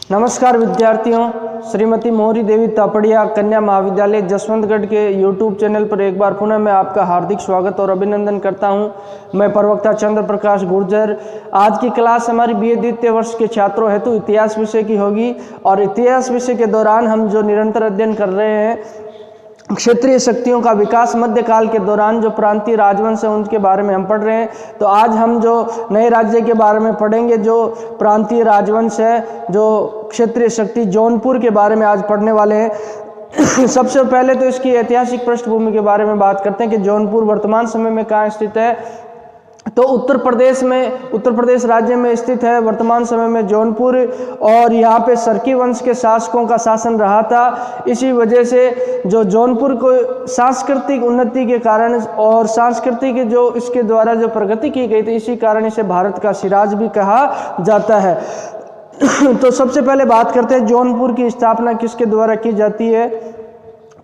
नमस्कार विद्यार्थियों, श्रीमती मोहरी देवी तापड़िया कन्या महाविद्यालय जसवंतगढ़ के यूट्यूब चैनल पर एक बार पुनः मैं आपका हार्दिक स्वागत और अभिनंदन करता हूं। मैं प्रवक्ता चंद्र प्रकाश गुर्जर। आज की क्लास हमारी बीए द्वितीय वर्ष के छात्रों हेतु इतिहास विषय की होगी और इतिहास विषय के दौरान हम जो निरंतर अध्ययन कर रहे हैं क्षेत्रीय शक्तियों का विकास मध्यकाल के दौरान जो प्रांतीय राजवंश है उनके बारे में हम पढ़ रहे हैं। तो आज हम जो नए राज्य के बारे में पढ़ेंगे, जो प्रांतीय राजवंश है, जो क्षेत्रीय शक्ति जौनपुर के बारे में आज पढ़ने वाले हैं। सबसे पहले तो इसकी ऐतिहासिक पृष्ठभूमि के बारे में बात करते हैं कि जौनपुर वर्तमान समय में कहाँ स्थित है। तो उत्तर प्रदेश राज्य में स्थित है वर्तमान समय में जौनपुर, और यहाँ पे सरकी वंश के शासकों का शासन रहा था। इसी वजह से जो जौनपुर को सांस्कृतिक उन्नति के कारण और सांस्कृतिक जो इसके द्वारा जो प्रगति की गई थी, इसी कारण इसे भारत का सिराज भी कहा जाता है। तो सबसे पहले बात करते हैं जौनपुर की स्थापना किसके द्वारा की जाती है।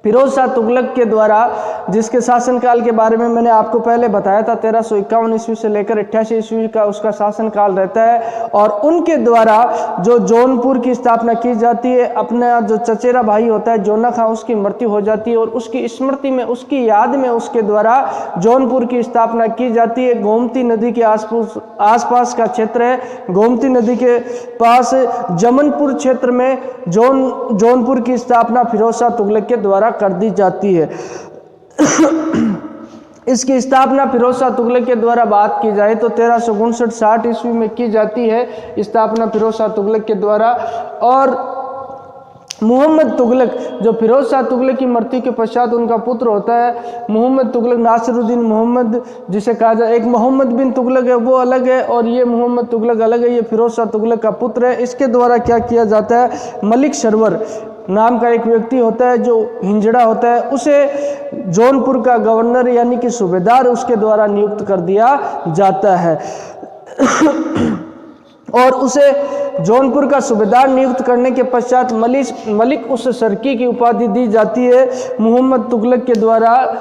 फिरोज शाह तुगलक के द्वारा, जिसके शासनकाल के बारे में मैंने आपको पहले बताया था। 1351 ईस्वी से लेकर 88 ईस्वी का उसका शासनकाल रहता है, और उनके द्वारा जो जौनपुर की स्थापना की जाती है। अपना जो चचेरा भाई होता है जोना खां, उसकी मृत्यु हो जाती है और उसकी स्मृति में, उसकी याद में उसके द्वारा जौनपुर की स्थापना की जाती है। गोमती नदी के आसपास का क्षेत्र है। गोमती नदी के पास जमनपुर क्षेत्र में जौनपुर की स्थापना फिरोज शाह तुगलक के द्वारा कर दी जाती है। इसकी स्थापना फिरोज शाह तुगलक के द्वारा बात की जाए तो 1359-60 ईस्वी में की जाती है स्थापना फिरोज शाह तुगलक के द्वारा। और मोहम्मद तुगलक, जो फिरोज शाह तुगलक की मृत्यु के पश्चात उनका पुत्र होता है मोहम्मद तुगलक, नासिरुद्दीन मोहम्मद जिसे कहा जाए। एक मोहम्मद बिन तुगलक है, वो अलग है, और ये मोहम्मद तुगलक अलग है। ये फिरोज शाह तुगलक का पुत्र है। इसके द्वारा क्या किया जाता है, मलिक सरवर नाम का एक व्यक्ति होता है जो हिंजड़ा होता है, उसे जौनपुर का गवर्नर यानी कि सूबेदार उसके द्वारा नियुक्त कर दिया जाता है। और उसे जौनपुर का सूबेदार नियुक्त करने के पश्चात मलिक उस सरकी की उपाधि दी जाती है मोहम्मद तुगलक के द्वारा।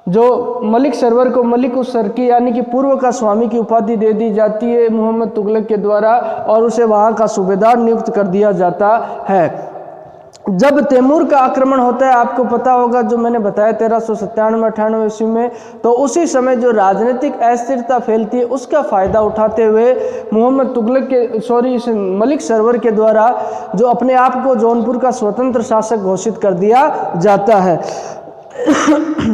जो मलिक सरवर को मलिक उस सरकी यानी कि पूर्व का स्वामी की उपाधि दे दी जाती है मोहम्मद तुगलक के द्वारा, और उसे वहाँ का सूबेदार नियुक्त कर दिया जाता है। जब तैमूर का आक्रमण होता है, आपको पता होगा, जो मैंने बताया 1397-98 ईस्वी में, तो उसी समय जो राजनीतिक अस्थिरता फैलती है उसका फायदा उठाते हुए मोहम्मद तुगलक के मलिक सरवर के द्वारा जो अपने आप को जौनपुर का स्वतंत्र शासक घोषित कर दिया जाता है।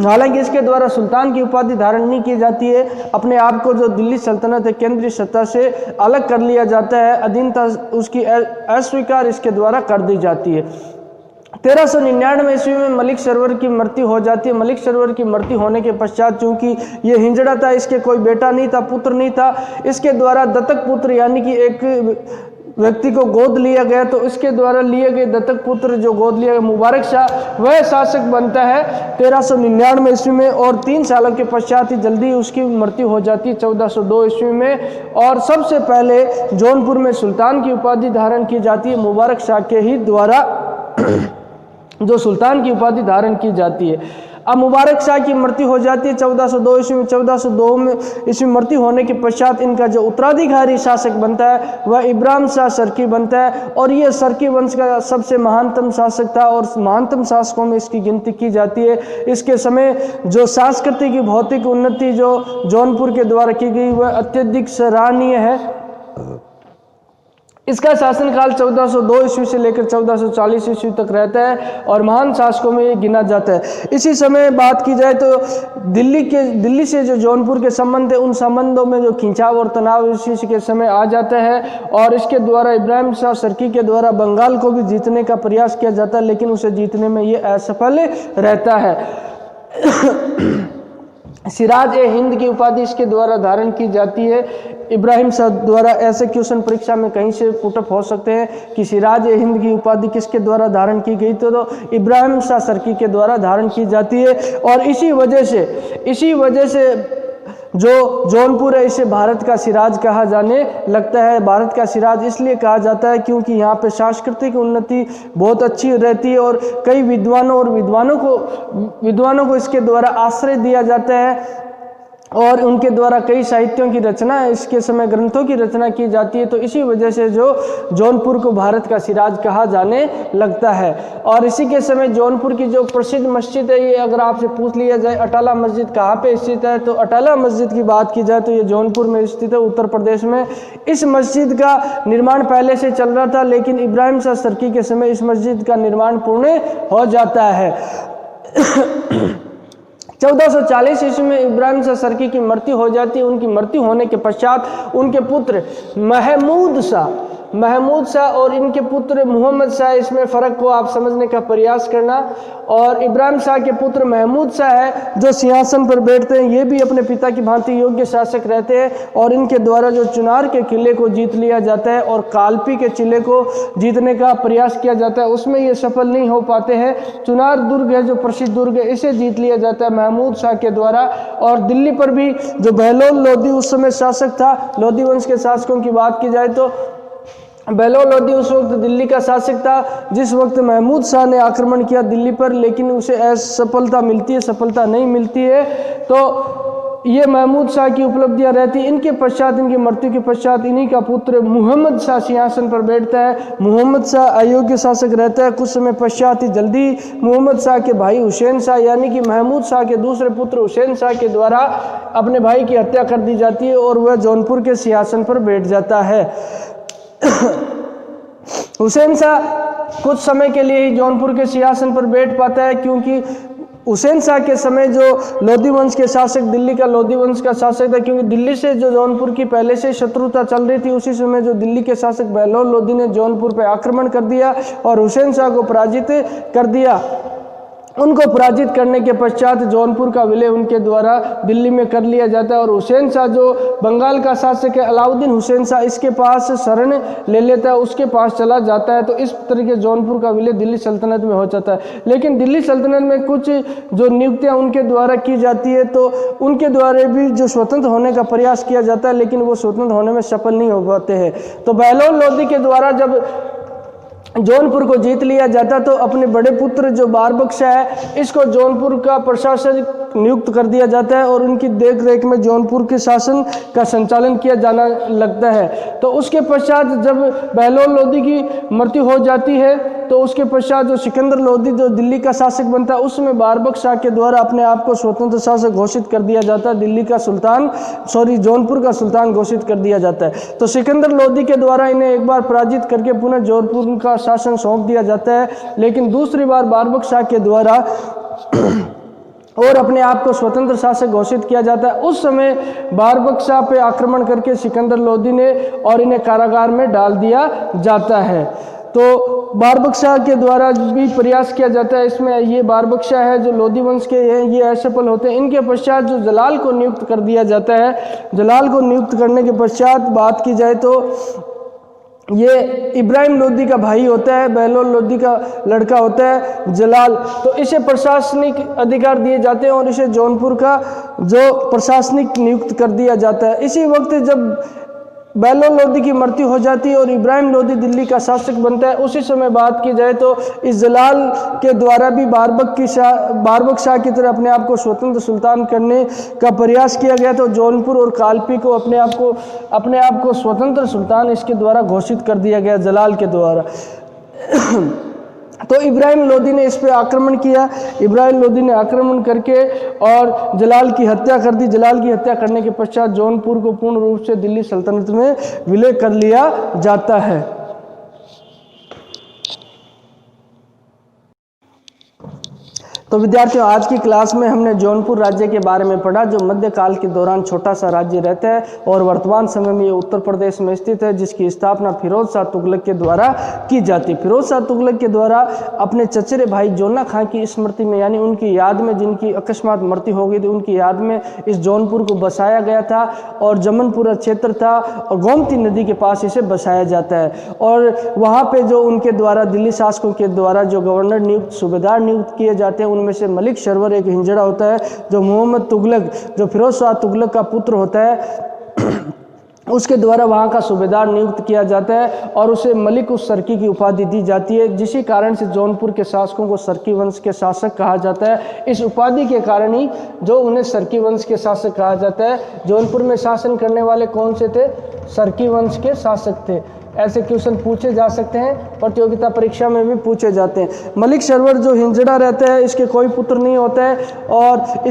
हालांकि इसके द्वारा सुल्तान की उपाधि धारण नहीं की जाती है। अपने आप को जो दिल्ली सल्तनत है केंद्रीय सत्ता से अलग कर लिया जाता है। अधीनता उसकी अस्वीकार इसके द्वारा कर दी जाती है। 1399 ईस्वी में मलिक सरवर की मृत्यु हो जाती है। मलिक सरवर की मृत्यु होने के पश्चात, चूंकि ये हिंजड़ा था, इसके कोई बेटा नहीं था, पुत्र नहीं था, इसके द्वारा दत्तक पुत्र यानी कि एक व्यक्ति को गोद लिया गया। तो इसके द्वारा लिए गए दत्तक पुत्र जो गोद लिया गया मुबारक शाह, वह शासक बनता है 1399 ईस्वी में, और 3 सालों के पश्चात ही जल्दी उसकी मृत्यु हो जाती है 1402 ईस्वी में। और सबसे पहले जौनपुर में सुल्तान की उपाधि धारण की जाती है मुबारक शाह के ही द्वारा, जो सुल्तान की उपाधि धारण की जाती है। अब मुबारक शाह की मृत्यु हो जाती है 1402 ईस्वी में। 1402 में इसमें मृत्यु होने के पश्चात इनका जो उत्तराधिकारी शासक बनता है वह इब्राहिम शाह सरकी बनता है, और ये सरकी वंश का सबसे महानतम शासक था और महानतम शासकों में इसकी गिनती की जाती है। इसके समय जो सांस्कृतिक भौतिक उन्नति जो जौनपुर के द्वारा की गई वह अत्यधिक सराहनीय है। इसका शासनकाल 1402 ईस्वी से लेकर 1440 ईस्वी तक रहता है और महान शासकों में ये गिना जाता है। इसी समय बात की जाए तो दिल्ली से जो जौनपुर के संबंध है, उन संबंधों में जो खिंचाव और तनाव इसी के समय आ जाता है, और इसके द्वारा इब्राहिम शाह सरकी के द्वारा बंगाल को भी जीतने का प्रयास किया जाता है, लेकिन उसे जीतने में ये असफल रहता है। सिराज-ए-हिंद की उपाधि इसके द्वारा धारण की जाती है इब्राहिम शाह द्वारा। ऐसे क्वेश्चन परीक्षा में कहीं से पुटअप हो सकते हैं कि सिराज-ए-हिंद की उपाधि किसके द्वारा धारण की गई, तो इब्राहिम शाह सरकी के द्वारा धारण की जाती है। और इसी वजह से जो जौनपुर है इसे भारत का सिराज कहा जाने लगता है। भारत का सिराज इसलिए कहा जाता है क्योंकि यहाँ पे सांस्कृतिक उन्नति बहुत अच्छी रहती है, और कई विद्वानों को इसके द्वारा आश्रय दिया जाता है। और उनके द्वारा कई साहित्यों की रचना, इसके समय ग्रंथों की रचना की जाती है। तो इसी वजह से जो जौनपुर को भारत का सिराज कहा जाने लगता है। और इसी के समय जौनपुर की जो प्रसिद्ध मस्जिद है, ये अगर आपसे पूछ लिया जाए अटाला मस्जिद कहाँ पे स्थित है, तो अटाला मस्जिद की बात की जाए तो ये जौनपुर में स्थित है, उत्तर प्रदेश में। इस मस्जिद का निर्माण पहले से चल रहा था, लेकिन इब्राहिम शाह सरकी के समय इस मस्जिद का निर्माण पूर्ण हो जाता है। 1440 ईस्वी में इब्राहिम शाह सरकी की मृत्यु हो जाती है। उनकी मृत्यु होने के पश्चात उनके पुत्र महमूद शाह और इनके पुत्र मोहम्मद शाह, इसमें फ़र्क को आप समझने का प्रयास करना। और इब्राहिम शाह के पुत्र महमूद शाह है जो सिंहासन पर बैठते हैं, ये भी अपने पिता की भांति योग्य शासक रहते हैं। और इनके द्वारा जो चुनार के किले को जीत लिया जाता है और कालपी के किले को जीतने का प्रयास किया जाता है, उसमें ये सफल नहीं हो पाते हैं। चुनार दुर्ग है जो प्रसिद्ध दुर्ग है, इसे जीत लिया जाता है महमूद शाह के द्वारा। और दिल्ली पर भी जो बहलोल लोधी उस समय शासक था, लोधी वंश के शासकों की बात की जाए तो बहलोल लोधी उस वक्त दिल्ली का शासक था, जिस वक्त महमूद शाह ने आक्रमण किया दिल्ली पर, लेकिन उसे असफलता मिलती है, सफलता नहीं मिलती है। तो ये महमूद शाह की उपलब्धियां रहती। इनके पश्चात, इनकी मृत्यु के पश्चात इन्हीं का पुत्र मोहम्मद शाह सिंहासन पर बैठता है। मोहम्मद शाह अयोग्य शासक रहता है। कुछ समय पश्चात ही जल्दी मोहम्मद शाह के भाई हुसैन शाह यानी कि महमूद शाह के दूसरे पुत्र हुसैन शाह के द्वारा अपने भाई की हत्या कर दी जाती है और वह जौनपुर के सिंहासन पर बैठ जाता है। हुसैन शाह कुछ समय के लिए ही जौनपुर के सिंहासन पर बैठ पाता है, क्योंकि हुसैन शाह के समय जो लोधी वंश के शासक, दिल्ली का लोधी वंश का शासक था, क्योंकि दिल्ली से जो जौनपुर की पहले से शत्रुता चल रही थी, उसी समय जो दिल्ली के शासक बहलोल लोधी ने जौनपुर पर आक्रमण कर दिया और हुसैन शाह को पराजित कर दिया। उनको पराजित करने के पश्चात जौनपुर का विलय उनके द्वारा दिल्ली में कर लिया जाता है। और हुसैन शाह जो बंगाल का शासक है अलाउद्दीन हुसैन शाह, इसके पास शरण ले लेता है, उसके पास चला जाता है। तो इस तरीके जौनपुर का विलय दिल्ली सल्तनत में हो जाता है। लेकिन दिल्ली सल्तनत में कुछ जो नियुक्तियां उनके द्वारा की जाती है, तो उनके द्वारा भी जो स्वतंत्र होने का प्रयास किया जाता है, लेकिन वो स्वतंत्र होने में सफल नहीं हो पाते हैं। तो बहलोल लोधी के द्वारा जब जौनपुर को जीत लिया जाता तो अपने बड़े पुत्र जो बारबक शाह है, इसको जौनपुर का प्रशासक नियुक्त कर दिया जाता है और उनकी देख रेख में जौनपुर के शासन का संचालन किया जाना लगता है। तो उसके पश्चात जब बहलोल लोधी की मृत्यु हो जाती है, तो उसके पश्चात जो सिकंदर लोधी जो दिल्ली का शासक बनता है, उसमें बारबक शाह के द्वारा अपने आप को स्वतंत्र शासक घोषित कर दिया जाता है। दिल्ली का सुल्तान, जौनपुर का सुल्तान घोषित कर दिया जाता है। तो सिकंदर लोधी के द्वारा इन्हें एक बार पराजित करके पुनः जौनपुर का शासन सौंप दिया जाता है, लेकिन दूसरी बार बारबक शाह के द्वारा और अपने आप को स्वतंत्र शासक घोषित किया जाता है। उस समय बारबक शाह पे आक्रमण करके सिकंदर लोधी ने और इन्हें कारागार में डाल दिया जाता है। तो बारबक शाह के द्वारा भी प्रयास किया जाता है। इसमें ये बारबक शाह है जो लोधी वंश के हैं, ये असफल होते हैं। इनके पश्चात जो जलाल को नियुक्त कर दिया जाता है, जलाल को नियुक्त करने के पश्चात बात की जाए तो ये इब्राहिम लोधी का भाई होता है, बहलोल लोधी का लड़का होता है जलाल। तो इसे प्रशासनिक अधिकार दिए जाते हैं और इसे जौनपुर का जो प्रशासनिक नियुक्त कर दिया जाता है। इसी वक्त जब बहलोल लोधी की मृत्यु हो जाती है और इब्राहिम लोधी दिल्ली का शासक बनता है, उसी समय बात की जाए तो इस जलाल के द्वारा भी बारबक शाह की तरह अपने आप को स्वतंत्र सुल्तान करने का प्रयास किया गया। तो जौनपुर और कालपी को अपने आप को स्वतंत्र सुल्तान इसके द्वारा घोषित कर दिया गया जलाल के द्वारा। तो इब्राहिम लोधी ने इस पे आक्रमण किया। इब्राहिम लोधी ने आक्रमण करके और जलाल की हत्या कर दी। जलाल की हत्या करने के पश्चात जौनपुर को पूर्ण रूप से दिल्ली सल्तनत में विलय कर लिया जाता है। तो विद्यार्थियों, आज की क्लास में हमने जौनपुर राज्य के बारे में पढ़ा, जो मध्यकाल के दौरान छोटा सा राज्य रहता है और वर्तमान समय में ये उत्तर प्रदेश में स्थित है, जिसकी स्थापना फिरोज शाह तुगलक के द्वारा की जाती है। फिरोज शाह तुगलक के द्वारा अपने चचेरे भाई जोना खां की स्मृति में, यानी उनकी याद में, जिनकी अकस्मात मृत्यु हो गई थी, उनकी याद में इस जौनपुर को बसाया गया था और जमनपुरा क्षेत्र था और गोमती नदी के पास इसे बसाया जाता है। और वहाँ पे जो उनके द्वारा दिल्ली शासकों के द्वारा जो गवर्नर नियुक्त, सूबेदार नियुक्त किए जाते हैं, उनमें से मलिक सरवर एक हिंजड़ा होता है, जो मोहम्मद तुगलक, जो फिरोज शाह तुगलक का पुत्र होता है, उसके द्वारा वहाँ का सूबेदार नियुक्त किया जाता है और उसे मलिक उस सर्की की उपाधि दी जाती है, जिसी कारण से जौनपुर के शासकों को सर्की वंश के शासक कहा जाता है। इस उपाधि के कारण ही जो उन्हें सर्की वंश के शासक कहा जाता है। जौनपुर में शासन करने वाले कौन से थे? सर्की वंश के शासक थे। ऐसे क्वेश्चन पूछे जा सकते हैं, प्रतियोगिता परीक्षा में भी पूछे जाते हैं। मलिक सरवर जो हिंजड़ा रहता है, इसके कोई पुत्र नहीं होता है और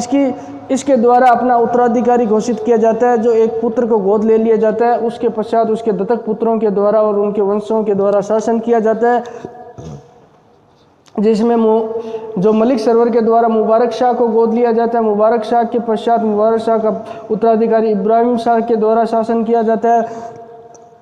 इसके द्वारा अपना उत्तराधिकारी घोषित किया जाता है। जो एक पुत्र को गोद ले लिया जाता है, उसके पश्चात उसके दत्तक पुत्रों के द्वारा और उनके वंशों के द्वारा शासन किया जाता है, जिसमें जो मलिक सरवर के द्वारा मुबारक शाह को गोद लिया जाता है। मुबारक शाह के पश्चात मुबारक शाह का उत्तराधिकारी इब्राहिम शाह के द्वारा शासन किया जाता है,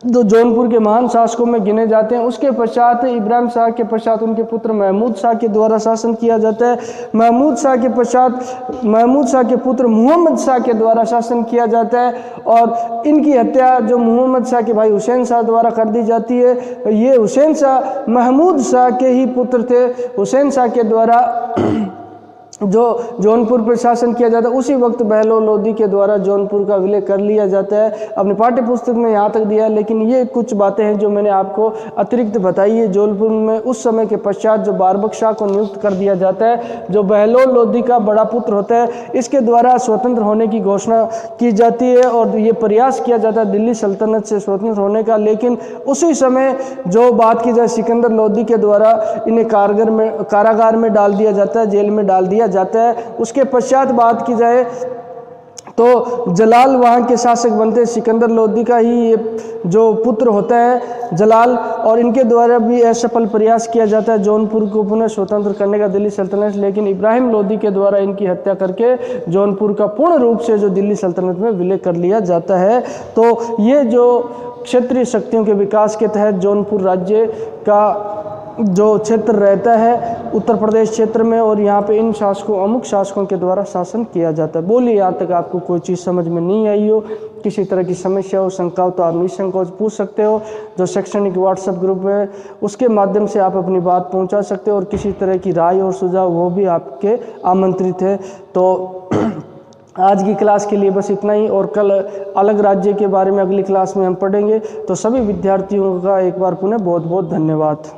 जो जौनपुर के महान शासकों में गिने जाते हैं। उसके पश्चात इब्राहिम शाह के पश्चात उनके पुत्र महमूद शाह के द्वारा शासन किया जाता है। महमूद शाह के पश्चात महमूद शाह के पुत्र मुहम्मद शाह के द्वारा शासन किया जाता है और इनकी हत्या जो मुहम्मद शाह के भाई हुसैन शाह द्वारा कर दी जाती है। ये हुसैन शाह महमूद शाह के ही पुत्र थे। हुसैन शाह के द्वारा जो जौनपुर पर शासन किया जाता है, उसी वक्त बहलोल लोदी के द्वारा जौनपुर का विलय कर लिया जाता है। अपने पाठ्य पुस्तक में यहाँ तक दिया है, लेकिन ये कुछ बातें हैं जो मैंने आपको अतिरिक्त बताई है। जौनपुर में उस समय के पश्चात जो बारबक शाह को नियुक्त कर दिया जाता है, जो बहलोल लोदी का बड़ा पुत्र होता है, इसके द्वारा स्वतंत्र होने की घोषणा की जाती है और ये प्रयास किया जाता है दिल्ली सल्तनत से स्वतंत्र होने का। लेकिन उसी समय जो बात की जाए सिकंदर लोदी के द्वारा इन्हें कारागार में डाल दिया जाता है, जेल में डाल दिया जाता है। उसके पश्चात बात की जाए तो जलाल वहाँ के शासक बनते हैं। सिकंदर लोदी का ही ये जो पुत्र होता है जलाल, और इनके द्वारा भी असफल प्रयास किया जाता है जौनपुर को पुनः स्वतंत्र करने का दिल्ली सल्तनत, लेकिन इब्राहिम लोदी के द्वारा इनकी हत्या करके जौनपुर का पूर्ण रूप से जो दिल्ली सल्तनत में विलय कर लिया जाता है। तो ये जो क्षेत्रीय शक्तियों के विकास के तहत जौनपुर राज्य का जो क्षेत्र रहता है उत्तर प्रदेश क्षेत्र में, और यहाँ पे इन शासकों अमुक शासकों के द्वारा शासन किया जाता है। बोलिए यहाँ तक आपको कोई चीज़ समझ में नहीं आई हो, किसी तरह की समस्या हो, शंका हो, तो आप निसंकोच पूछ सकते हो। जो शैक्षणिक व्हाट्सएप ग्रुप है उसके माध्यम से आप अपनी बात पहुँचा सकते हो, और किसी तरह की राय और सुझाव वो भी आपके आमंत्रित है। तो आज की क्लास के लिए बस इतना ही, और कल अलग राज्य के बारे में अगली क्लास में हम पढ़ेंगे। तो सभी विद्यार्थियों का एक बार पुनः बहुत बहुत धन्यवाद।